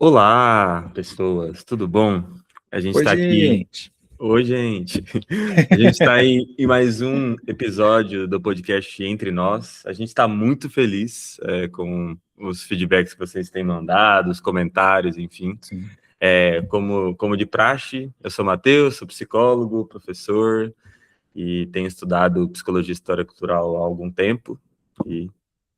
Olá, pessoas, tudo bom? A gente Oi, está aqui. gente. Oi, gente. A gente está em mais um episódio do podcast Entre Nós. A gente está muito feliz com os feedbacks que vocês têm mandado, os comentários, enfim. Sim. Como de praxe, eu sou Matheus, sou psicólogo, professor e tenho estudado psicologia e história cultural há algum tempo. E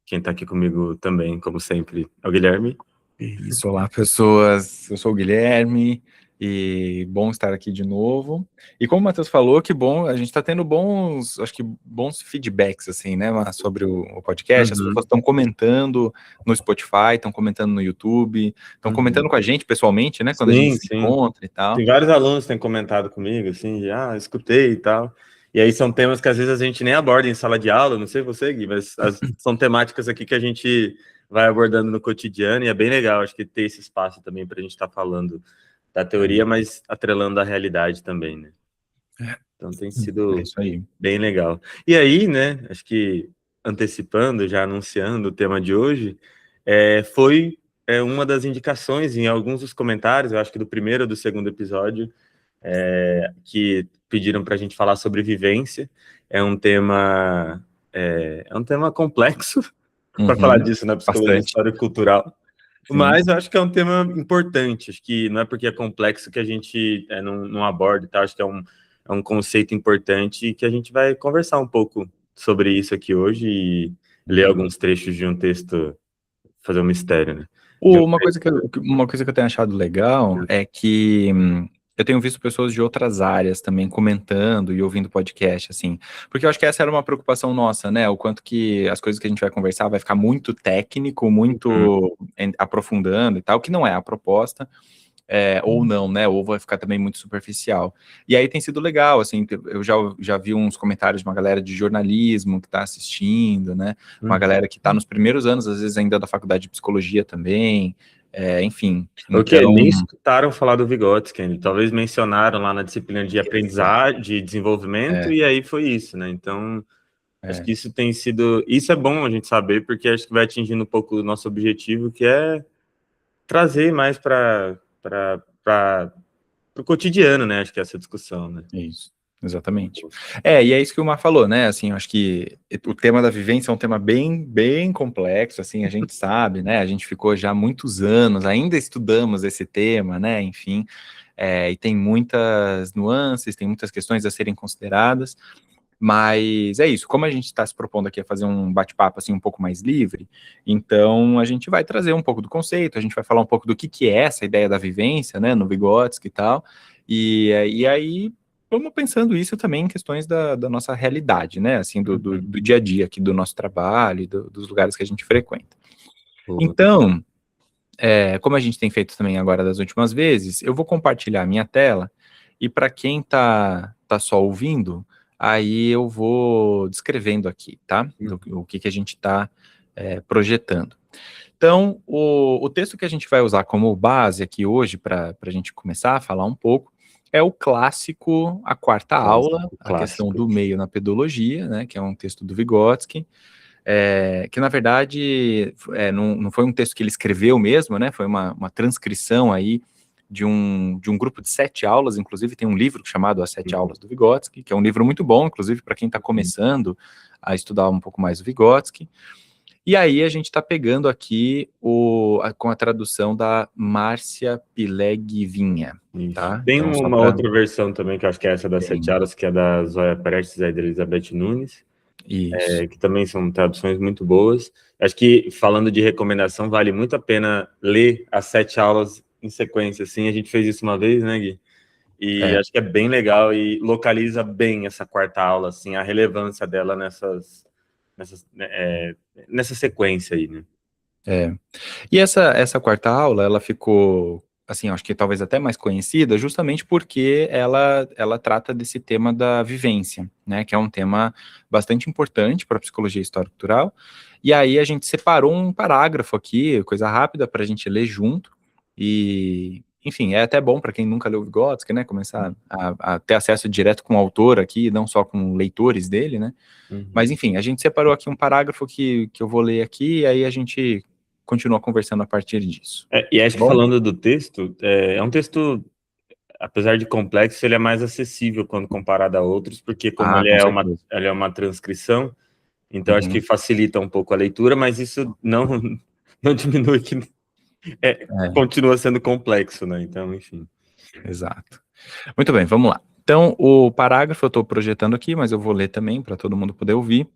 quem está aqui comigo também, como sempre, é o Guilherme. Isso, olá, pessoas. Eu sou o Guilherme e bom estar aqui de novo. E como o Matheus falou, que bom, a gente está tendo bons feedbacks, assim, né, sobre o podcast. As pessoas estão comentando no Spotify, estão comentando no YouTube, estão comentando com a gente pessoalmente, né, quando a gente Sim, se sim. encontra e tal. Tem vários alunos que têm comentado comigo, assim, escutei e tal. E aí são temas que às vezes a gente nem aborda em sala de aula, não sei você, Gui, mas são temáticas aqui que a gente vai abordando no cotidiano e é bem legal, acho que ter esse espaço também para a gente estar falando da teoria, mas atrelando a realidade também, né? Então tem É sido isso aí. bem legal. E aí, né, acho que antecipando, já anunciando o tema de hoje, foi uma das indicações em alguns dos comentários, eu acho que do primeiro ou do segundo episódio, que pediram para a gente falar sobre vivência. É um tema, é um tema complexo para falar disso na psicologia Bastante. histórica e cultural, Sim. mas eu acho que é um tema importante. Acho que não é porque é complexo que a gente não aborda, tá? Acho que é um conceito importante e que a gente vai conversar um pouco sobre isso aqui hoje e ler alguns trechos de um texto, fazer um mistério, né? Uma coisa que eu tenho achado legal é que eu tenho visto pessoas de outras áreas também comentando e ouvindo podcast, assim, porque eu acho que essa era uma preocupação nossa, né? O quanto que as coisas que a gente vai conversar vai ficar muito técnico, muito aprofundando e tal, que não é a proposta. Ou não, né? Ou vai ficar também muito superficial. E aí tem sido legal, assim, eu já vi uns comentários de uma galera de jornalismo que está assistindo, né? Uma galera que está nos primeiros anos, às vezes ainda da faculdade de psicologia também, enfim. O que? Então, Nem escutaram falar do Vygotsky ainda. Talvez mencionaram lá na disciplina de aprendizagem, de desenvolvimento, e aí foi isso, né? Então, acho que isso tem sido... Isso é bom a gente saber, porque acho que vai atingindo um pouco o nosso objetivo, que é trazer mais para o cotidiano, né? Acho que é essa discussão, né? isso. Exatamente. E é isso que o Mar falou, né? Assim, eu acho que o tema da vivência é um tema bem, bem complexo, assim, a gente sabe, né? A gente ficou já muitos anos, ainda estudamos esse tema, né? Enfim, e tem muitas nuances, tem muitas questões a serem consideradas, mas é isso. Como a gente está se propondo aqui a fazer um bate-papo assim um pouco mais livre, então a gente vai trazer um pouco do conceito, a gente vai falar um pouco do que é essa ideia da vivência, né? No Vygotsky e tal, e aí vamos pensando isso também em questões da nossa realidade, né? Assim, do dia a dia aqui do nosso trabalho, dos lugares que a gente frequenta. Então, como a gente tem feito também agora das últimas vezes, eu vou compartilhar a minha tela e para quem tá só ouvindo, aí eu vou descrevendo aqui, tá? O que a gente está projetando. Então, o texto que a gente vai usar como base aqui hoje para a gente começar a falar um pouco é o clássico A Quarta Aula, a questão do meio na pedologia, né, que é um texto do Vygotsky, que na verdade não foi um texto que ele escreveu mesmo, né, foi uma transcrição aí de um grupo de 7 aulas, inclusive tem um livro chamado As 7 Aulas do Vygotsky, que é um livro muito bom, inclusive para quem está começando a estudar um pouco mais o Vygotsky. E aí a gente está pegando aqui com a tradução da Márcia Pilegvinha, tá? Tem Então, uma outra versão também, que eu acho que é essa das 7 horas, que é da Zóia Prestes e da Elizabeth Nunes, que também são traduções muito boas. Acho que, falando de recomendação, vale muito a pena ler as 7 aulas em sequência, assim. A gente fez isso uma vez, né, Gui? E acho que é bem legal e localiza bem essa quarta aula, assim, a relevância dela nessa sequência aí, né? E essa quarta aula, ela ficou, assim, acho que talvez até mais conhecida, justamente porque ela trata desse tema da vivência, né, que é um tema bastante importante para a psicologia histórica cultural. E aí a gente separou um parágrafo aqui, coisa rápida para a gente ler junto, e, enfim, é até bom para quem nunca leu Vygotsky, né, começar a ter acesso direto com o autor aqui, não só com leitores dele, né. Mas, enfim, a gente separou aqui um parágrafo que eu vou ler aqui, e aí a gente continua conversando a partir disso. E acho que falando do texto, é um texto, apesar de complexo, ele é mais acessível quando comparado a outros, porque como ele é uma transcrição, então acho que facilita um pouco a leitura, mas isso não diminui que continua sendo complexo, né? Então, enfim. Exato. Muito bem, vamos lá. Então, o parágrafo eu estou projetando aqui, mas eu vou ler também para todo mundo poder ouvir.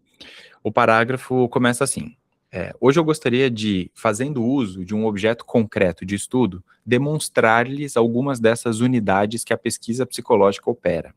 O parágrafo começa assim. Hoje eu gostaria de, fazendo uso de um objeto concreto de estudo, demonstrar-lhes algumas dessas unidades que a pesquisa psicológica opera.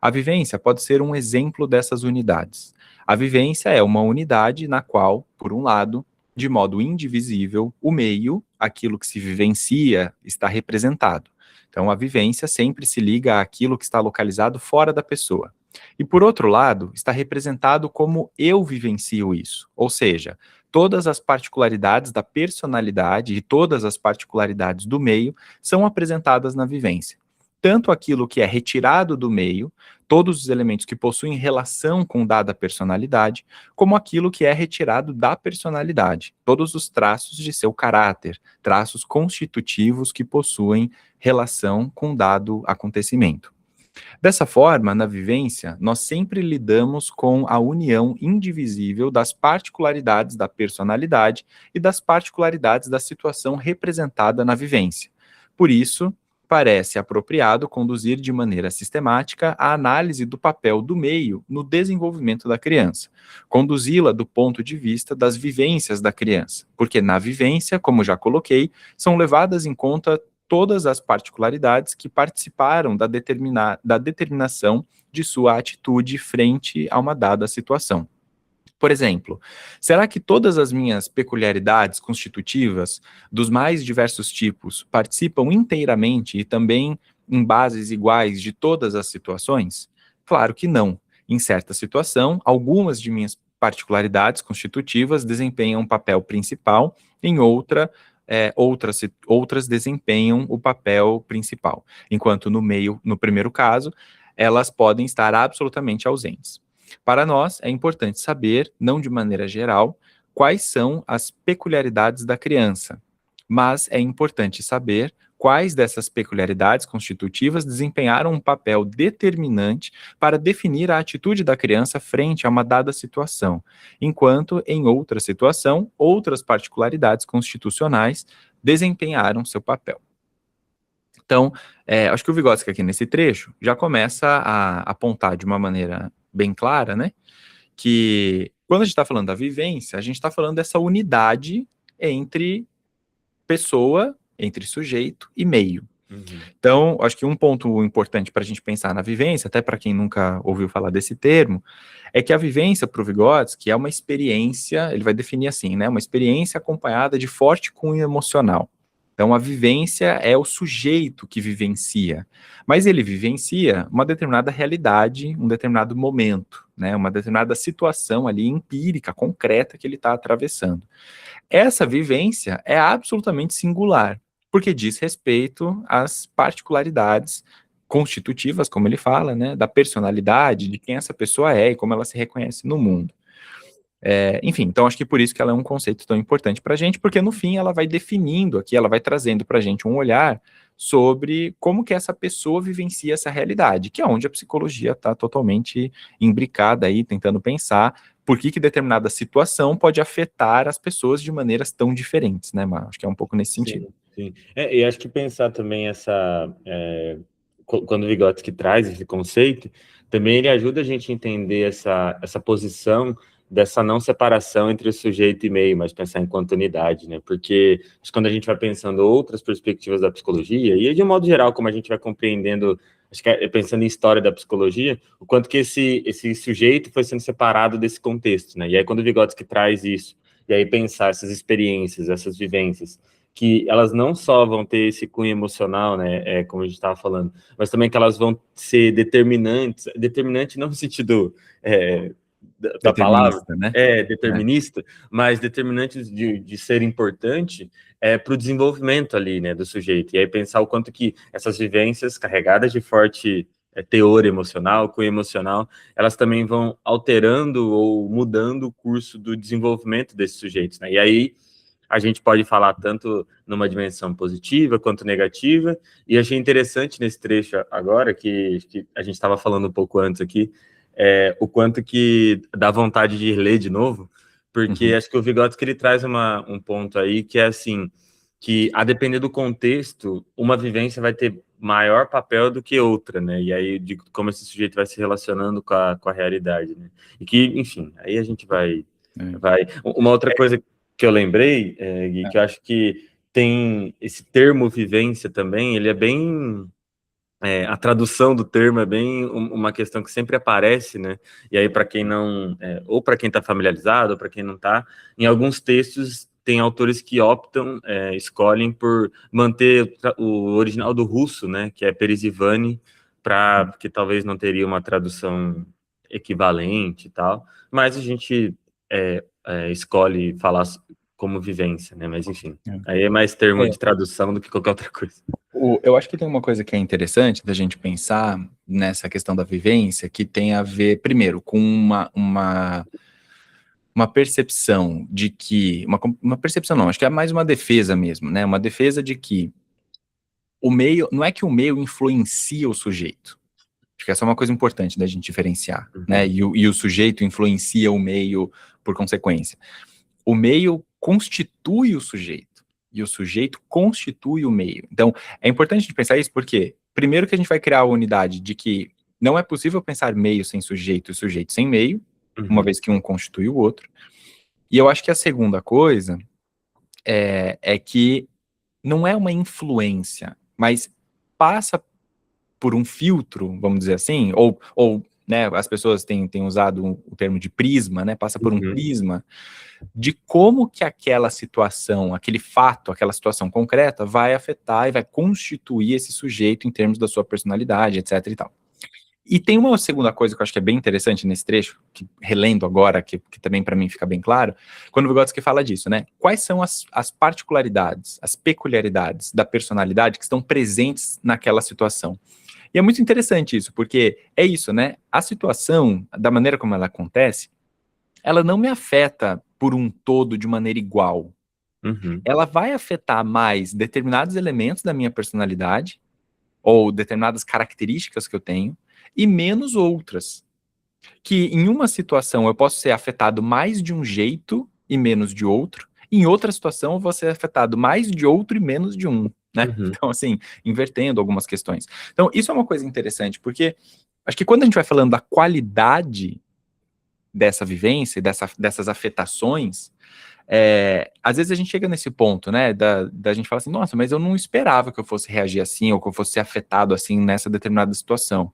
A vivência pode ser um exemplo dessas unidades. A vivência é uma unidade na qual, por um lado, de modo indivisível, o meio, aquilo que se vivencia, está representado. Então, a vivência sempre se liga àquilo que está localizado fora da pessoa. E, por outro lado, está representado como eu vivencio isso, ou seja, todas as particularidades da personalidade e todas as particularidades do meio são apresentadas na vivência. Tanto aquilo que é retirado do meio, todos os elementos que possuem relação com dada personalidade, como aquilo que é retirado da personalidade, todos os traços de seu caráter, traços constitutivos que possuem relação com dado acontecimento. Dessa forma, na vivência, nós sempre lidamos com a união indivisível das particularidades da personalidade e das particularidades da situação representada na vivência. Por isso, parece apropriado conduzir de maneira sistemática a análise do papel do meio no desenvolvimento da criança, conduzi-la do ponto de vista das vivências da criança, porque na vivência, como já coloquei, são levadas em conta todas as particularidades que participaram da determinação de sua atitude frente a uma dada situação. Por exemplo, será que todas as minhas peculiaridades constitutivas, dos mais diversos tipos, participam inteiramente e também em bases iguais de todas as situações? Claro que não. Em certa situação, algumas de minhas particularidades constitutivas desempenham um papel principal, em outras desempenham o papel principal, enquanto no primeiro caso, elas podem estar absolutamente ausentes. Para nós, é importante saber, não de maneira geral, quais são as peculiaridades da criança, mas é importante saber quais dessas peculiaridades constitutivas desempenharam um papel determinante para definir a atitude da criança frente a uma dada situação, enquanto, em outra situação, outras particularidades constitucionais desempenharam seu papel. Então, acho que o Vygotsky aqui nesse trecho já começa a apontar de uma maneira bem clara, né, que quando a gente está falando da vivência, a gente está falando dessa unidade entre pessoa, entre sujeito e meio. Então, acho que um ponto importante para a gente pensar na vivência, até para quem nunca ouviu falar desse termo, é que a vivência para o Vygotsky é uma experiência, ele vai definir assim, né, uma experiência acompanhada de forte cunho emocional. Então, a vivência é o sujeito que vivencia, mas ele vivencia uma determinada realidade, um determinado momento, né, uma determinada situação ali empírica, concreta que ele está atravessando. Essa vivência é absolutamente singular, porque diz respeito às particularidades constitutivas, como ele fala, né, da personalidade, de quem essa pessoa é e como ela se reconhece no mundo. Enfim, então acho que por isso que ela é um conceito tão importante para a gente, porque no fim ela vai definindo aqui, ela vai trazendo para a gente um olhar sobre como que essa pessoa vivencia essa realidade, que é onde a psicologia está totalmente imbricada aí, tentando pensar por que determinada situação pode afetar as pessoas de maneiras tão diferentes, né, Mar? Acho que é um pouco nesse sentido. Sim. E acho que pensar também quando o Vygotsky traz esse conceito, também ele ajuda a gente a entender essa posição dessa não separação entre o sujeito e meio, mas pensar enquanto unidade, né? Porque quando a gente vai pensando outras perspectivas da psicologia, e de um modo geral, como a gente vai compreendendo, acho que pensando em história da psicologia, o quanto que esse sujeito foi sendo separado desse contexto, né? E aí quando o Vygotsky traz isso, e aí pensar essas experiências, essas vivências, que elas não só vão ter esse cunho emocional, né, como a gente estava falando, mas também que elas vão ser determinantes, determinante não no sentido da palavra, né? Determinista, mas determinantes de ser importante para o desenvolvimento ali, né, do sujeito. E aí pensar o quanto que essas vivências carregadas de forte teor emocional, cunho emocional, elas também vão alterando ou mudando o curso do desenvolvimento desses sujeitos, né? E aí a gente pode falar tanto numa dimensão positiva quanto negativa, e achei interessante nesse trecho agora, que a gente estava falando um pouco antes aqui, o quanto que dá vontade de ler de novo, porque acho que o Vygotsky ele traz um ponto aí que é assim, que a depender do contexto, uma vivência vai ter maior papel do que outra, né? E aí de como esse sujeito vai se relacionando com a realidade, né? E que, enfim, aí a gente vai. Uma outra coisa que eu lembrei, Gui, que eu acho que tem esse termo vivência também, ele é bem. A tradução do termo é bem uma questão que sempre aparece, né? E aí, para quem não. Ou para quem está familiarizado, ou para quem não está, em alguns textos tem autores que optam, escolhem por manter o original do russo, né, que é Perizivani, porque talvez não teria uma tradução equivalente e tal, mas a gente escolhe falar como vivência, né, mas enfim, aí é mais termo de tradução do que qualquer outra coisa. Eu acho que tem uma coisa que é interessante da gente pensar nessa questão da vivência, que tem a ver, primeiro, com uma percepção de que, uma percepção não, acho que é mais uma defesa mesmo, né? Uma defesa de que o meio, não é que o meio influencia o sujeito. Acho que essa é uma coisa importante da gente diferenciar, né? E o sujeito influencia o meio por consequência. O meio constitui o sujeito, e o sujeito constitui o meio. Então, é importante a gente pensar isso porque, primeiro que a gente vai criar a unidade de que não é possível pensar meio sem sujeito e sujeito sem meio, uma vez que um constitui o outro. E eu acho que a segunda coisa é que não é uma influência, mas passa por um filtro, vamos dizer assim, ou né, as pessoas têm usado o termo de prisma, né, passa por um prisma de como que aquela situação, aquele fato, aquela situação concreta vai afetar e vai constituir esse sujeito em termos da sua personalidade, etc e tal. E tem uma segunda coisa que eu acho que é bem interessante nesse trecho, que relendo agora, que também para mim fica bem claro, quando o Vygotsky fala disso, né? Quais são as particularidades, as peculiaridades da personalidade que estão presentes naquela situação? E é muito interessante isso, porque é isso, né? A situação, da maneira como ela acontece, ela não me afeta por um todo de maneira igual. Ela vai afetar mais determinados elementos da minha personalidade, ou determinadas características que eu tenho, e menos outras. Que em uma situação eu posso ser afetado mais de um jeito e menos de outro, em outra situação eu vou ser afetado mais de outro e menos de um, né? Então, assim, invertendo algumas questões. Então, isso é uma coisa interessante, porque acho que quando a gente vai falando da qualidade dessa vivência, dessas afetações, às vezes a gente chega nesse ponto, né, da gente falar assim, nossa, mas eu não esperava que eu fosse reagir assim, ou que eu fosse ser afetado assim nessa determinada situação.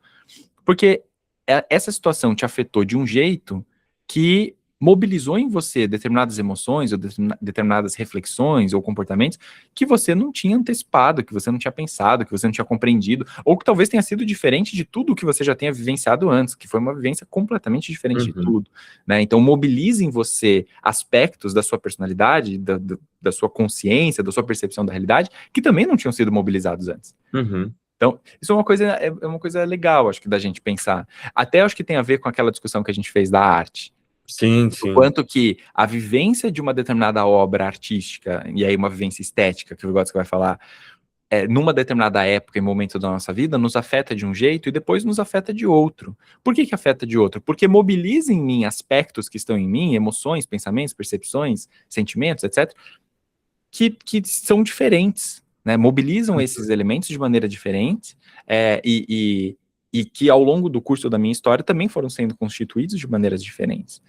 Porque essa situação te afetou de um jeito que mobilizou em você determinadas emoções, ou determinadas reflexões, ou comportamentos que você não tinha antecipado, que você não tinha pensado, que você não tinha compreendido, ou que talvez tenha sido diferente de tudo que você já tenha vivenciado antes, que foi uma vivência completamente diferente de tudo, né? Então mobiliza em você aspectos da sua personalidade, da sua consciência, da sua percepção da realidade, que também não tinham sido mobilizados antes. Então, isso é uma coisa legal, acho que, da gente pensar. Até acho que tem a ver com aquela discussão que a gente fez da arte. Sim, sim. O quanto que a vivência de uma determinada obra artística, e aí uma vivência estética, que o Vygotsky vai falar, numa determinada época e momento da nossa vida, nos afeta de um jeito e depois nos afeta de outro. Por que afeta de outro? Porque mobiliza em mim aspectos que estão em mim, emoções, pensamentos, percepções, sentimentos, etc., que são diferentes, né? Mobilizam esses elementos de maneira diferente, e que ao longo do curso da minha história também foram sendo constituídos de maneiras diferentes.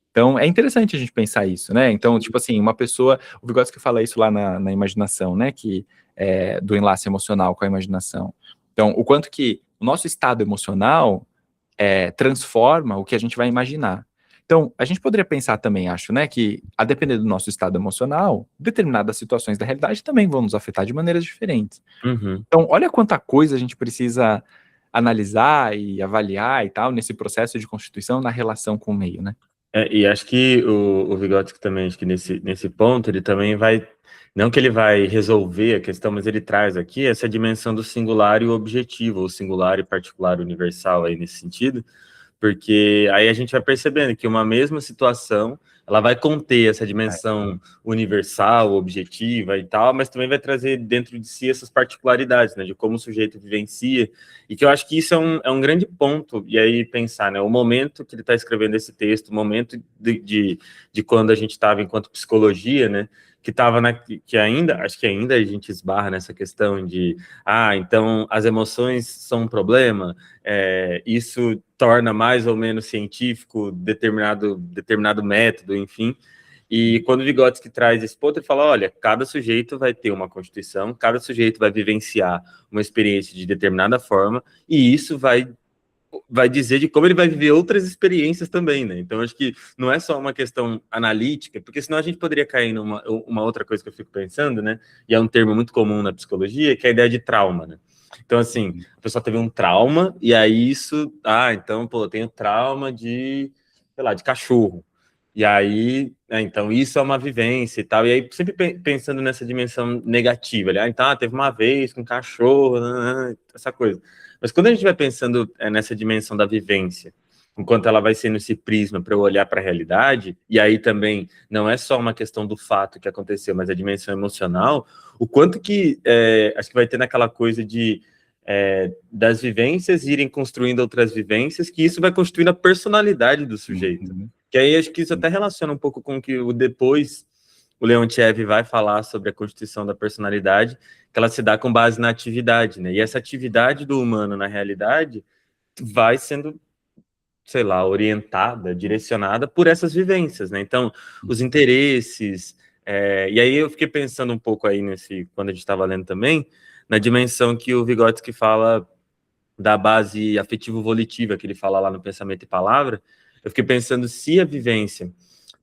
Então, é interessante a gente pensar isso, né? Então, tipo assim, uma pessoa, o Vygotsky fala isso lá na imaginação, né? Que do enlace emocional com a imaginação. Então, o quanto que o nosso estado emocional transforma o que a gente vai imaginar. Então, a gente poderia pensar também, acho, né, que a depender do nosso estado emocional, determinadas situações da realidade também vão nos afetar de maneiras diferentes. Então, olha quanta coisa a gente precisa analisar e avaliar e tal, nesse processo de constituição, na relação com o meio, né? E acho que o Vygotsky também, acho que nesse ponto, ele também vai, não que ele vai resolver a questão, mas ele traz aqui essa dimensão do singular e o objetivo, o singular e particular universal aí nesse sentido, Porque aí a gente vai percebendo que uma mesma situação, ela vai conter essa dimensão universal, objetiva e tal, mas também vai trazer dentro de si essas particularidades, né, de como o sujeito vivencia, e que eu acho que isso é um grande ponto, e aí pensar, né, o momento que ele está escrevendo esse texto, o momento de quando a gente estava enquanto psicologia, né, que estava que ainda, acho que ainda a gente esbarra nessa questão de, então as emoções são um problema, isso torna mais ou menos científico determinado método, enfim. E quando o Vygotsky traz esse ponto, ele fala, olha, cada sujeito vai ter uma constituição, cada sujeito vai vivenciar uma experiência de determinada forma, e isso vai dizer de como ele vai viver outras experiências também, né? Então, acho que não é só uma questão analítica, porque senão a gente poderia cair numa uma outra coisa que eu fico pensando, né? E é um termo muito comum na psicologia, que é a ideia de trauma, né? Então, assim, a pessoa teve um trauma, e aí isso... então, pô, eu tenho trauma de, sei lá, de cachorro. E aí, então, isso é uma vivência e tal. E aí, sempre pensando nessa dimensão negativa. Então, teve uma vez com um cachorro, essa coisa. Mas quando a gente vai pensando nessa dimensão da vivência, enquanto ela vai sendo esse prisma para eu olhar para a realidade, e aí também não é só uma questão do fato que aconteceu, mas a dimensão emocional, o quanto que acho que vai ter naquela coisa de das vivências irem construindo outras vivências, que isso vai construindo a personalidade do sujeito. Que aí acho que isso até relaciona um pouco com o que depois o Leontiev vai falar sobre a constituição da personalidade, que ela se dá com base na atividade, né? E essa atividade do humano na realidade vai sendo, sei lá, orientada, direcionada por essas vivências, né? Então, os interesses... e aí eu fiquei pensando um pouco aí quando a gente estava lendo também, na dimensão que o Vygotsky fala da base afetivo-volitiva, que ele fala lá no Pensamento e Palavra. Eu fiquei pensando se a vivência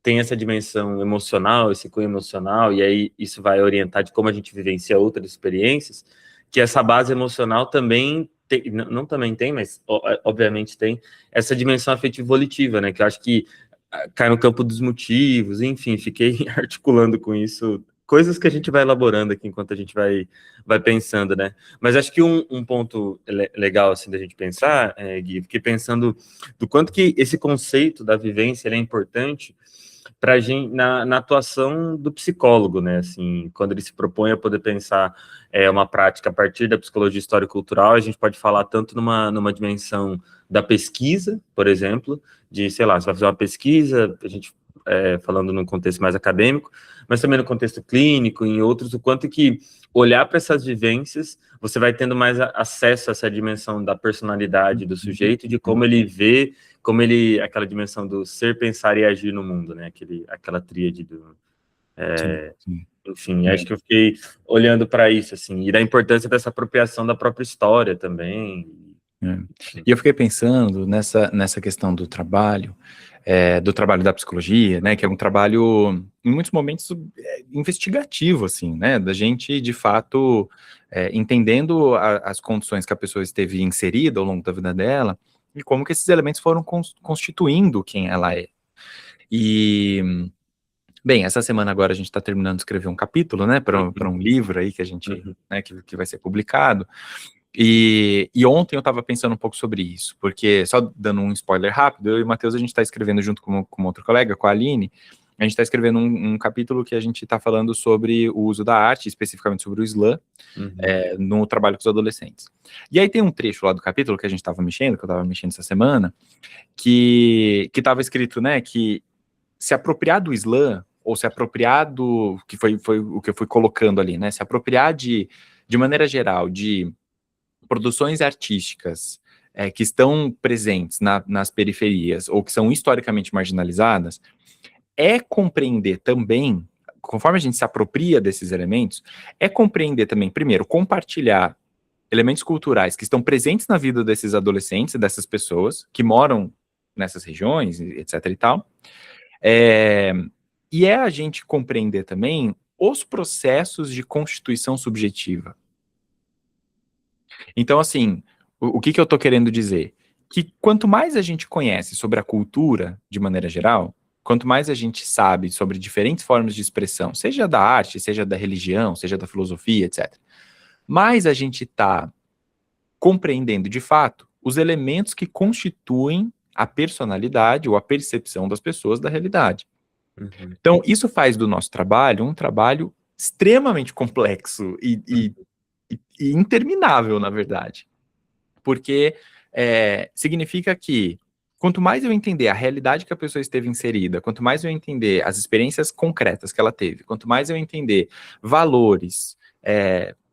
tem essa dimensão emocional, esse cunho emocional, e aí isso vai orientar de como a gente vivencia outras experiências, que essa base emocional também tem, não também tem, mas obviamente tem, essa dimensão afetivo-volitiva, né, que eu acho que cai no campo dos motivos, enfim, fiquei articulando com isso, coisas que a gente vai elaborando aqui enquanto a gente vai pensando, né? Mas acho que um ponto legal, assim, da gente pensar, Gui, fiquei pensando do quanto que esse conceito da vivência ele é importante para a gente na atuação do psicólogo, né? Assim, quando ele se propõe a poder pensar uma prática a partir da psicologia histórico-cultural, a gente pode falar tanto numa dimensão da pesquisa, por exemplo, de, sei lá, você vai fazer uma pesquisa, a gente falando num contexto mais acadêmico, mas também no contexto clínico, em outros, o quanto que olhar para essas vivências, você vai tendo mais acesso a essa dimensão da personalidade do sujeito, de como ele vê, aquela dimensão do ser, pensar e agir no mundo, né? Aquela tríade do... sim. Enfim, acho que eu fiquei olhando para isso, assim, e da importância dessa apropriação da própria história também. E eu fiquei pensando nessa questão do trabalho da psicologia, né, que é um trabalho, em muitos momentos, investigativo, assim, né, da gente, de fato, entendendo as condições que a pessoa esteve inserida ao longo da vida dela, e como que esses elementos foram constituindo quem ela é. E, bem, essa semana agora a gente está terminando de escrever um capítulo, né, para um livro aí que a gente, né, que vai ser publicado. E ontem eu estava pensando um pouco sobre isso, porque, só dando um spoiler rápido, eu e o Matheus, a gente está escrevendo junto com outro colega, com a Aline, a gente está escrevendo um capítulo que a gente está falando sobre o uso da arte, especificamente sobre o slam, no trabalho com os adolescentes. E aí tem um trecho lá do capítulo que a gente estava mexendo, que eu estava mexendo essa semana, que estava escrito, né, que se apropriar do slam, ou se apropriar do, que foi o que eu fui colocando ali, né, se apropriar de maneira geral, de produções artísticas que estão presentes nas periferias ou que são historicamente marginalizadas, é compreender também, conforme a gente se apropria desses elementos, é compreender também, primeiro, compartilhar elementos culturais que estão presentes na vida desses adolescentes, dessas pessoas que moram nessas regiões, etc. e tal, e é a gente compreender também os processos de constituição subjetiva. Então, assim, o que eu tô querendo dizer? Que quanto mais a gente conhece sobre a cultura, de maneira geral, quanto mais a gente sabe sobre diferentes formas de expressão, seja da arte, seja da religião, seja da filosofia, etc., mais a gente está compreendendo, de fato, os elementos que constituem a personalidade ou a percepção das pessoas da realidade. Uhum. Então, isso faz do nosso trabalho um trabalho extremamente complexo e interminável, na verdade. Porque significa que quanto mais eu entender a realidade que a pessoa esteve inserida, quanto mais eu entender as experiências concretas que ela teve, quanto mais eu entender valores,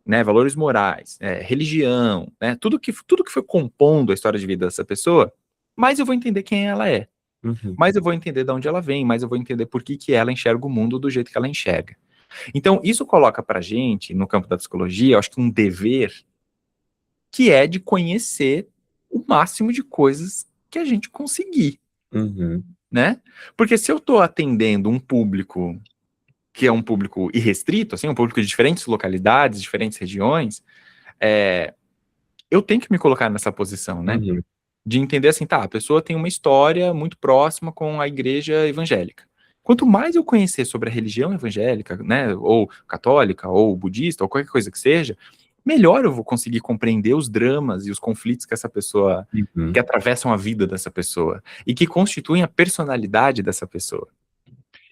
né, valores morais, religião, né, tudo que foi compondo a história de vida dessa pessoa, mais eu vou entender quem ela é. Uhum. Mais eu vou entender de onde ela vem, mais eu vou entender por que ela enxerga o mundo do jeito que ela enxerga. Então, isso coloca pra gente, no campo da psicologia, eu acho que um dever que é de conhecer o máximo de coisas que a gente conseguir, Uhum. né? Porque se eu estou atendendo um público que é um público irrestrito, assim, um público de diferentes localidades, diferentes regiões, eu tenho que me colocar nessa posição, né? Uhum. De entender assim, tá, a pessoa tem uma história muito próxima com a igreja evangélica. Quanto mais eu conhecer sobre a religião evangélica, né, ou católica, ou budista, ou qualquer coisa que seja, melhor eu vou conseguir compreender os dramas e os conflitos que essa pessoa, Uhum. que atravessam a vida dessa pessoa, e que constituem a personalidade dessa pessoa.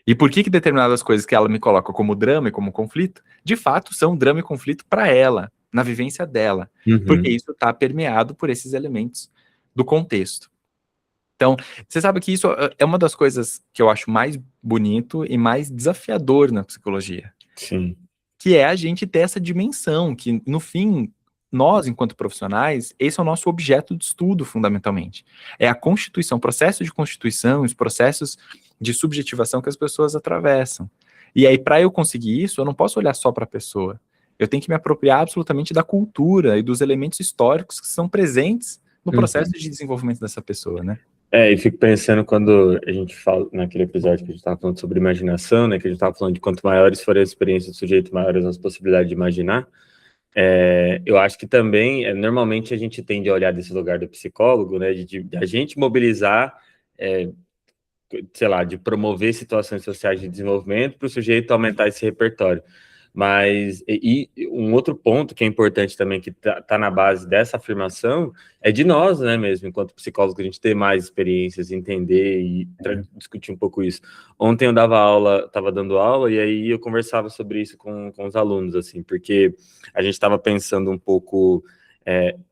E por que determinadas coisas que ela me coloca como drama e como conflito, de fato são drama e conflito para ela, na vivência dela. Porque Uhum. isso está permeado por esses elementos do contexto. Então, você sabe que isso é uma das coisas que eu acho mais bonito e mais desafiador na psicologia. Sim. Que é a gente ter essa dimensão, que no fim, nós, enquanto profissionais, esse é o nosso objeto de estudo, fundamentalmente. É a constituição, o processo de constituição, os processos de subjetivação que as pessoas atravessam. E aí, para eu conseguir isso, eu não posso olhar só para a pessoa. Eu tenho que me apropriar absolutamente da cultura e dos elementos históricos que são presentes no processo de desenvolvimento dessa pessoa, né? E fico pensando quando a gente fala, naquele episódio que a gente estava falando sobre imaginação, né, que a gente estava falando de quanto maiores forem as experiências do sujeito, maiores as possibilidades de imaginar, eu acho que também, normalmente a gente tende a olhar desse lugar do psicólogo, né, de a gente mobilizar, sei lá, de promover situações sociais de desenvolvimento para o sujeito aumentar esse repertório. Mas, e um outro ponto que é importante também, que tá na base dessa afirmação, é de nós, né, mesmo, enquanto psicólogos, a gente ter mais experiências, entender e discutir um pouco isso. Ontem eu estava dando aula, e aí eu conversava sobre isso com os alunos, assim, porque a gente estava pensando um pouco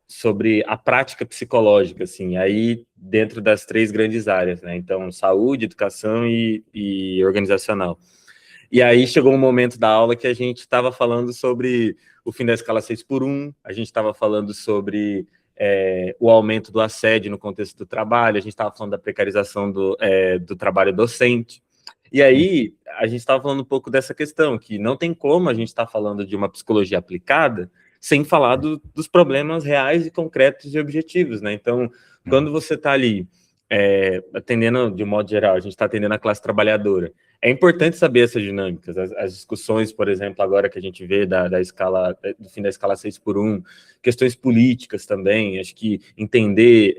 sobre a prática psicológica, assim, aí dentro das 3 grandes áreas, né, então, saúde, educação e organizacional. E aí chegou um momento da aula que a gente estava falando sobre o fim da escala 6x1, a gente estava falando sobre o aumento do assédio no contexto do trabalho, a gente estava falando da precarização do trabalho docente. E aí a gente estava falando um pouco dessa questão, que não tem como a gente estar falando de uma psicologia aplicada sem falar dos problemas reais e concretos e objetivos, né? Então, quando você está ali atendendo, de um modo geral, a gente está atendendo a classe trabalhadora, é importante saber essas dinâmicas, as discussões, por exemplo, agora que a gente vê da escala, do fim da escala 6x1, questões políticas também, acho que entender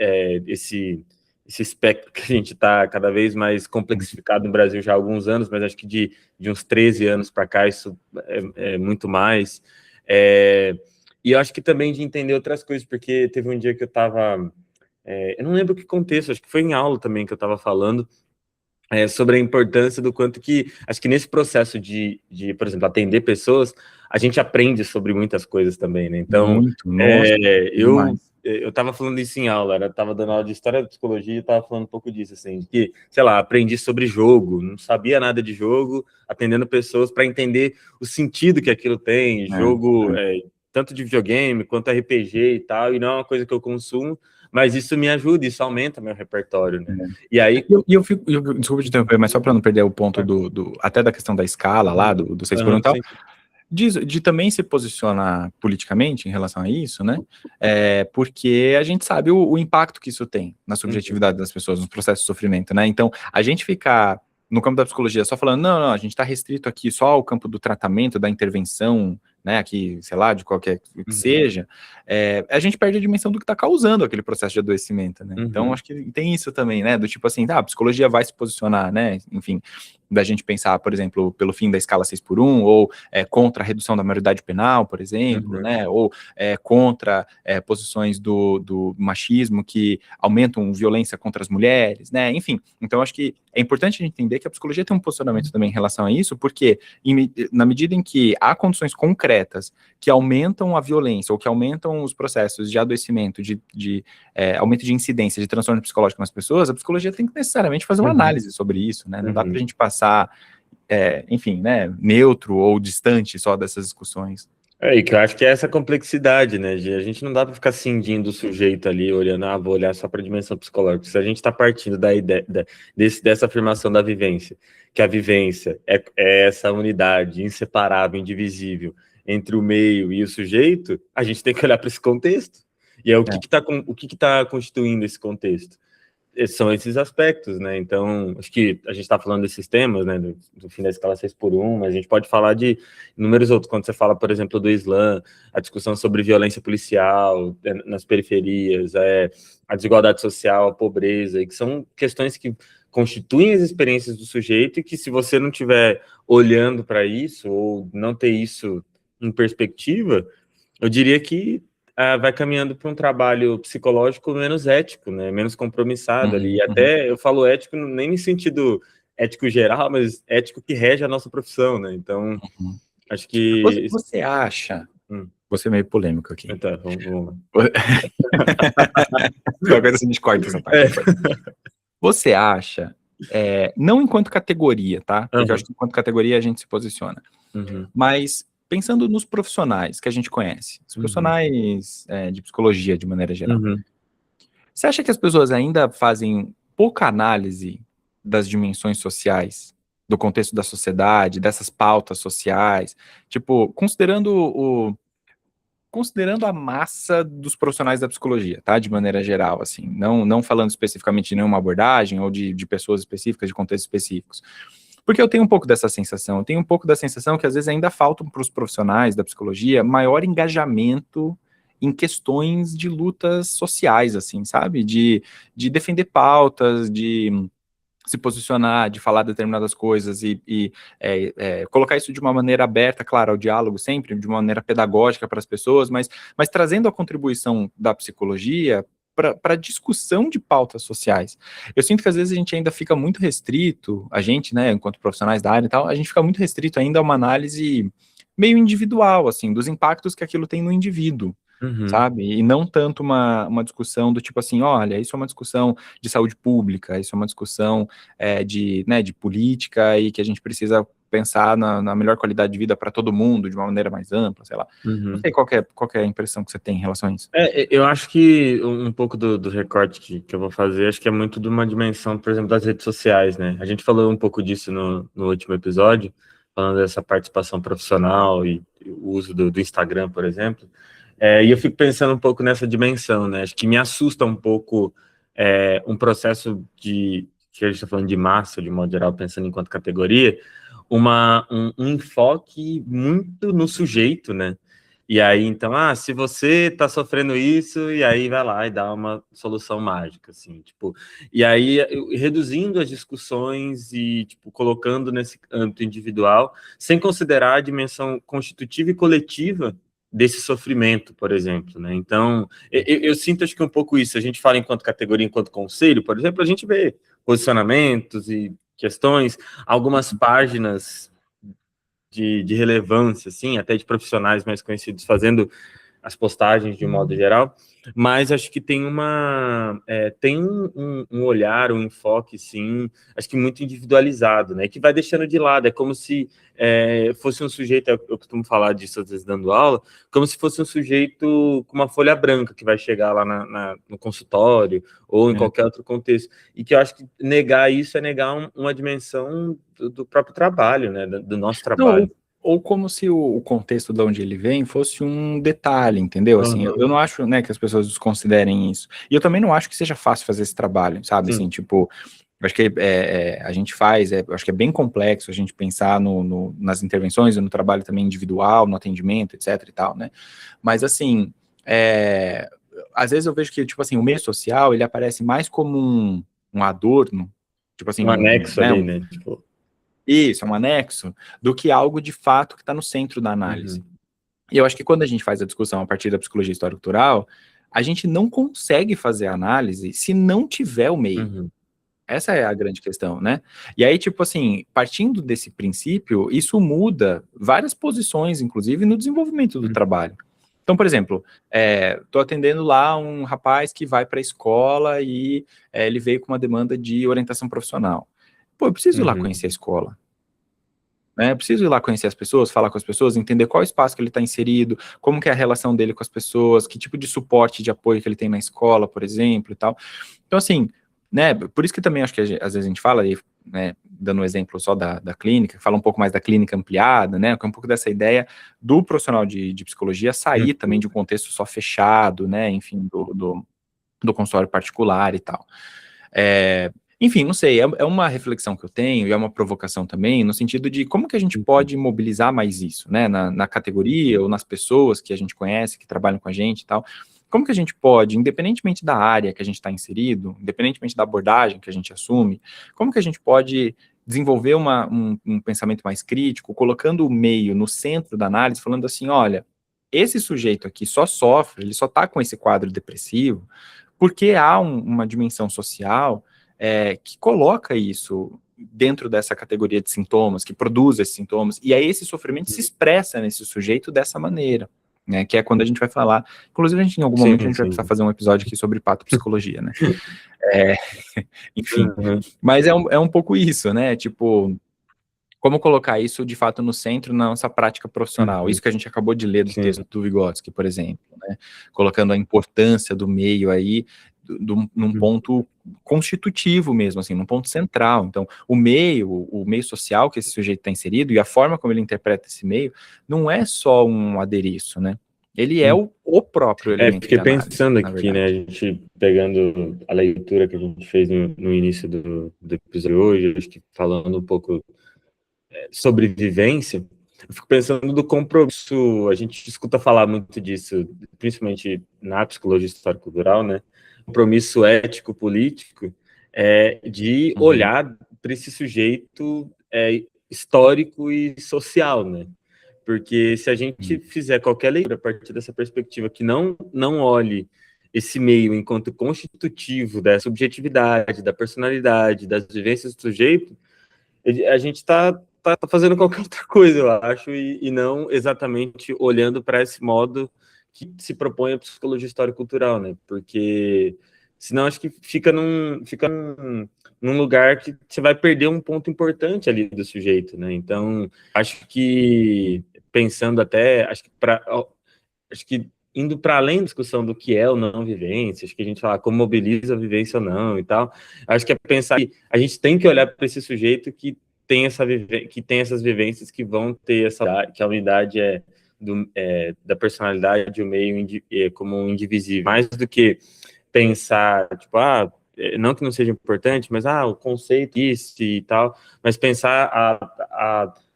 esse espectro que a gente está cada vez mais complexificado no Brasil já há alguns anos, mas acho que de uns 13 anos para cá isso é muito mais. E eu acho que também de entender outras coisas, porque teve um dia que eu estava... eu não lembro que contexto, acho que foi em aula também que eu estava falando, sobre a importância do quanto que, acho que nesse processo de, por exemplo, atender pessoas, a gente aprende sobre muitas coisas também, né? Então, Muito, nossa, eu estava falando isso em aula, eu estava dando aula de História da Psicologia e estava falando um pouco disso, assim, de que, sei lá, aprendi sobre jogo, não sabia nada de jogo, atendendo pessoas para entender o sentido que aquilo tem, jogo, tanto de videogame quanto RPG e tal, e não é uma coisa que eu consumo, mas isso me ajuda, isso aumenta meu repertório, né? E aí... desculpa te interromper, mas só para não perder o ponto até da questão da escala lá, do 6x1 e tal, de também se posicionar politicamente em relação a isso, né? Porque a gente sabe o impacto que isso tem na subjetividade das pessoas, no processo de sofrimento, né? Então, a gente ficar no campo da psicologia só falando, não, a gente está restrito aqui só ao campo do tratamento, da intervenção, né, aqui, sei lá, de qualquer que seja, a gente perde a dimensão do que está causando aquele processo de adoecimento, né? Então, acho que tem isso também, né, do tipo assim, a psicologia vai se posicionar, né, enfim, da gente pensar, por exemplo, pelo fim da escala 6x1, ou contra a redução da maioridade penal, por exemplo, né, ou contra posições do machismo que aumentam violência contra as mulheres, né, enfim. Então, acho que é importante a gente entender que a psicologia tem um posicionamento também em relação a isso, porque na medida em que há condições concretas que aumentam a violência, ou que aumentam os processos de adoecimento, de aumento de incidência de transtorno psicológico nas pessoas, a psicologia tem que necessariamente fazer uma análise sobre isso, né? Não dá para a gente passar, enfim, né, neutro ou distante só dessas discussões. E que eu acho que é essa complexidade, né? A gente não dá para ficar cindindo o sujeito ali, olhando, vou olhar só para a dimensão psicológica. Se a gente está partindo da ideia, dessa afirmação da vivência, que a vivência é essa unidade inseparável, indivisível entre o meio e o sujeito, a gente tem que olhar para esse contexto. E é o que está constituindo esse contexto. São esses aspectos, né? Então, acho que a gente está falando desses temas, né? Do fim da escala 6x1, mas a gente pode falar de inúmeros outros. Quando você fala, por exemplo, do Islã, a discussão sobre violência policial nas periferias, a desigualdade social, a pobreza, e que são questões que constituem as experiências do sujeito e que, se você não estiver olhando para isso, ou não ter isso em perspectiva, eu diria que vai caminhando para um trabalho psicológico menos ético, né? Menos compromissado ali. E até eu falo ético nem no sentido ético geral, mas ético que rege a nossa profissão, né? Então, acho que... Você acha... Você é meio polêmico aqui. Tá, vamos lá. Qualquer coisa a gente corta essa parte. Você acha, não enquanto categoria, tá? Porque eu acho que enquanto categoria a gente se posiciona. Mas... pensando nos profissionais que a gente conhece, os profissionais de psicologia de maneira geral, você acha que as pessoas ainda fazem pouca análise das dimensões sociais, do contexto da sociedade, dessas pautas sociais, tipo, considerando a massa dos profissionais da psicologia, tá? De maneira geral, assim, não falando especificamente de nenhuma abordagem ou de pessoas específicas, de contextos específicos. Porque eu tenho um pouco dessa sensação, que às vezes ainda falta para os profissionais da psicologia maior engajamento em questões de lutas sociais, assim, sabe? De defender pautas, de se posicionar, de falar determinadas coisas e colocar isso de uma maneira aberta, claro, ao diálogo sempre, de uma maneira pedagógica para as pessoas, mas trazendo a contribuição da psicologia para discussão de pautas sociais. Eu sinto que às vezes a gente ainda fica muito restrito, a gente, né, enquanto profissionais da área e tal, a gente fica muito restrito ainda a uma análise meio individual, assim, dos impactos que aquilo tem no indivíduo, sabe? E não tanto uma discussão do tipo assim, olha, isso é uma discussão de saúde pública, isso é uma discussão de política e que a gente precisa pensar na melhor qualidade de vida para todo mundo, de uma maneira mais ampla, sei lá. Não sei qual é a impressão que você tem em relação a isso. Eu acho que um pouco do recorte que eu vou fazer, acho que é muito de uma dimensão, por exemplo, das redes sociais, né? A gente falou um pouco disso no último episódio, falando dessa participação profissional e o uso do Instagram, por exemplo. E eu fico pensando um pouco nessa dimensão, né? Acho que me assusta um pouco um processo que a gente está falando de massa, de modo geral, pensando enquanto categoria, um enfoque muito no sujeito, né? E aí, então, se você está sofrendo isso, e aí vai lá e dá uma solução mágica, assim, tipo... E aí, reduzindo as discussões e, tipo, colocando nesse âmbito individual, sem considerar a dimensão constitutiva e coletiva desse sofrimento, por exemplo, né? Então, eu sinto, acho que um pouco isso. A gente fala enquanto categoria, enquanto conselho, por exemplo, a gente vê posicionamentos e questões, algumas páginas de relevância, assim, até de profissionais mais conhecidos fazendo as postagens de modo geral, mas acho que tem tem um olhar, um enfoque, sim, acho que muito individualizado, né, que vai deixando de lado, é como se fosse um sujeito, eu costumo falar disso às vezes dando aula, como se fosse um sujeito com uma folha branca que vai chegar lá no consultório ou em qualquer outro contexto, e que eu acho que negar isso é negar uma dimensão do próprio trabalho, né, do nosso trabalho. Não, ou como se o contexto de onde ele vem fosse um detalhe, entendeu? Assim, eu não acho, né, que as pessoas desconsiderem isso. E eu também não acho que seja fácil fazer esse trabalho, sabe? Assim, tipo, eu acho que a gente faz, eu acho que é bem complexo a gente pensar nas intervenções e no trabalho também individual, no atendimento, etc e tal, né? Mas, assim, às vezes eu vejo que, tipo assim, o meio social, ele aparece mais como um adorno, tipo assim... Um anexo ali, né? Tipo... Isso, é um anexo, do que algo de fato que está no centro da análise. E eu acho que quando a gente faz a discussão a partir da psicologia histórico-cultural, a gente não consegue fazer a análise se não tiver o meio. Essa é a grande questão, né? E aí, tipo assim, partindo desse princípio, isso muda várias posições, inclusive no desenvolvimento do trabalho. Então, por exemplo, estou atendendo lá um rapaz que vai para a escola e ele veio com uma demanda de orientação profissional. Pô, eu preciso ir lá conhecer a escola. Né? Eu preciso ir lá conhecer as pessoas, falar com as pessoas, entender qual espaço que ele está inserido, como que é a relação dele com as pessoas, que tipo de suporte, de apoio que ele tem na escola, por exemplo, e tal. Então, assim, né, por isso que também acho que às vezes a gente fala, né, dando um exemplo só da clínica, fala um pouco mais da clínica ampliada, né, que é um pouco dessa ideia do profissional de psicologia sair também de um contexto só fechado, né, enfim, do consultório particular e tal. Enfim, não sei, é uma reflexão que eu tenho e é uma provocação também, no sentido de como que a gente pode mobilizar mais isso, né, na categoria ou nas pessoas que a gente conhece, que trabalham com a gente e tal. Como que a gente pode, independentemente da área que a gente está inserido, independentemente da abordagem que a gente assume, como que a gente pode desenvolver um pensamento mais crítico, colocando o meio no centro da análise, falando assim, olha, esse sujeito aqui só sofre, ele só está com esse quadro depressivo, porque há uma dimensão social que coloca isso dentro dessa categoria de sintomas, que produz esses sintomas, e aí esse sofrimento se expressa nesse sujeito dessa maneira, né, que é quando a gente vai falar, inclusive a gente em algum momento a gente vai precisar fazer um episódio aqui sobre patopsicologia, né, enfim, mas é um pouco isso, né, tipo, como colocar isso de fato no centro na nossa prática profissional, isso que a gente acabou de ler do texto do Vygotsky, por exemplo, né, colocando a importância do meio aí, num ponto constitutivo mesmo, assim, num ponto central. Então, o meio social que esse sujeito está inserido e a forma como ele interpreta esse meio, não é só um adereço, né? Ele é o próprio elemento fiquei de análise, pensando aqui, né, a gente pegando a leitura que a gente fez no início do episódio de hoje, acho que falando um pouco sobre vivência, eu fico pensando do compromisso, a gente escuta falar muito disso, principalmente na psicologia histórico-cultural, né, compromisso ético-político, de olhar para esse sujeito histórico e social, né, porque se a gente fizer qualquer leitura a partir dessa perspectiva que não olhe esse meio enquanto constitutivo da subjetividade, da personalidade, das vivências do sujeito, a gente está fazendo qualquer outra coisa, eu acho, e não exatamente olhando para esse modo que se propõe a psicologia histórico-cultural, né? Porque senão acho que fica num lugar que você vai perder um ponto importante ali do sujeito, né? Então, acho que pensando até, acho que indo para além da discussão do que é ou não vivência, acho que a gente fala como mobiliza a vivência ou não e tal, acho que é pensar que a gente tem que olhar para esse sujeito que tem essas vivências que vão ter que a unidade da personalidade, o meio como um indivisível, mais do que pensar, tipo, não que não seja importante, mas o conceito isso e tal, mas pensar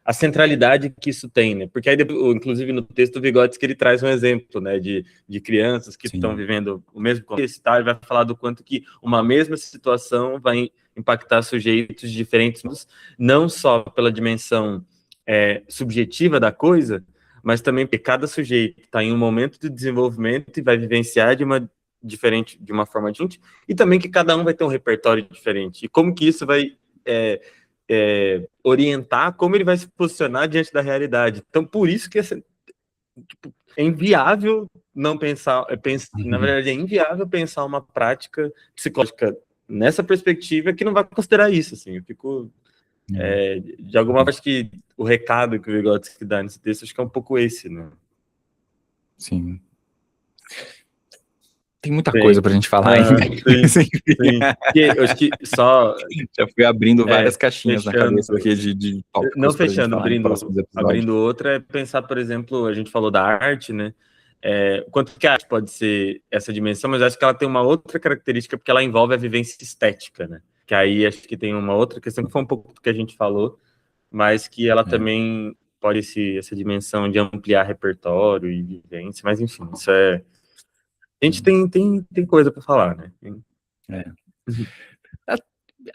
a centralidade que isso tem, né? Porque aí, inclusive no texto do Vygotsky, ele traz um exemplo, né, de crianças que estão vivendo o mesmo contexto e tal, e vai falar do quanto que uma mesma situação vai impactar sujeitos diferentes, não só pela dimensão subjetiva da coisa, mas também porque cada sujeito está em um momento de desenvolvimento e vai vivenciar de uma forma diferente, e também que cada um vai ter um repertório diferente. E como que isso vai orientar como ele vai se posicionar diante da realidade. Então, por isso que é inviável não pensar, na verdade, é inviável pensar uma prática psicológica nessa perspectiva que não vai considerar isso, assim, eu fico... de alguma forma, acho que o recado que o Vygotsky dá nesse texto, acho que é um pouco esse, né? Sim. Tem muita coisa pra gente falar ainda. Sim. Eu acho que só... Já fui abrindo várias caixinhas na cabeça aqui de tópicos. Não fechando, abrindo outra, é pensar, por exemplo, a gente falou da arte, né? Quanto que a arte pode ser essa dimensão, mas acho que ela tem uma outra característica, porque ela envolve a vivência estética, né? Que aí acho que tem uma outra questão, que foi um pouco do que a gente falou, mas que ela também pode ser essa dimensão de ampliar repertório e vivência, mas enfim, isso a gente tem coisa para falar, né?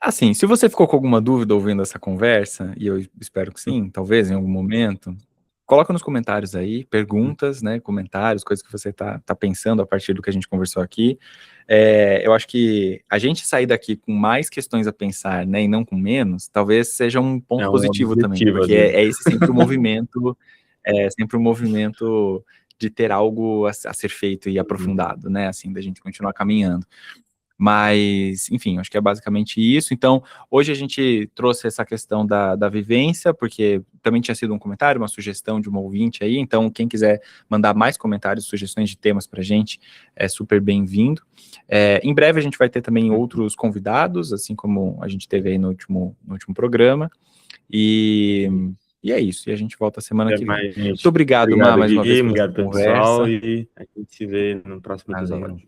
Assim, se você ficou com alguma dúvida ouvindo essa conversa, e eu espero que sim, talvez em algum momento, coloca nos comentários aí, perguntas, né, comentários, coisas que você tá pensando a partir do que a gente conversou aqui. Eu acho que a gente sair daqui com mais questões a pensar, né, e não com menos, talvez seja um ponto É um positivo também, objetivo, às porque vezes. é esse sempre o movimento de ter algo a ser feito e aprofundado, né, assim, da gente continuar caminhando. Mas, enfim, acho que é basicamente isso. Então, hoje a gente trouxe essa questão da vivência, porque também tinha sido um comentário, uma sugestão de uma ouvinte aí. Então, quem quiser mandar mais comentários, sugestões de temas para a gente, é super bem-vindo. Em breve a gente vai ter também outros convidados, assim como a gente teve aí no último programa. E é isso. E a gente volta semana Até que vem. mais, Muito gente. obrigado, Mar, Obrigado, mais uma vez Gui. pela sua Obrigado, pessoal. conversa. E a gente se vê no próximo Valeu. episódio.